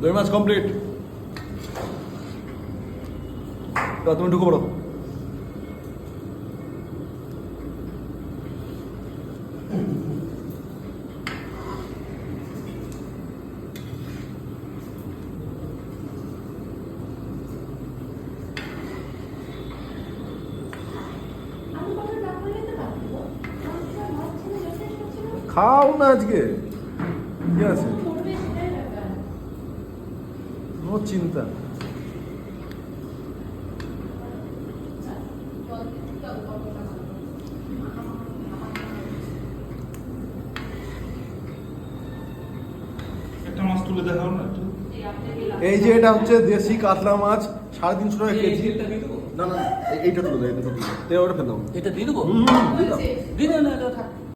দই মাছ কমপ্লিট। তুমি ঢুকে পড়ো। খাও না আজকে, কি আছে, নো চিন্তা। একটা মাছ তুলে দেখাও না একটু। এই যে এটা হচ্ছে দেশি কাতলা মাছ, 350 টাকা কেজি। না না, এইটা তুলে দেয়, এটা তুলে দেয়, ওটা ফেললাম। এটা দিয়ে দেবো? দিলাম। দিয়ে দেবো না, এটা থাক।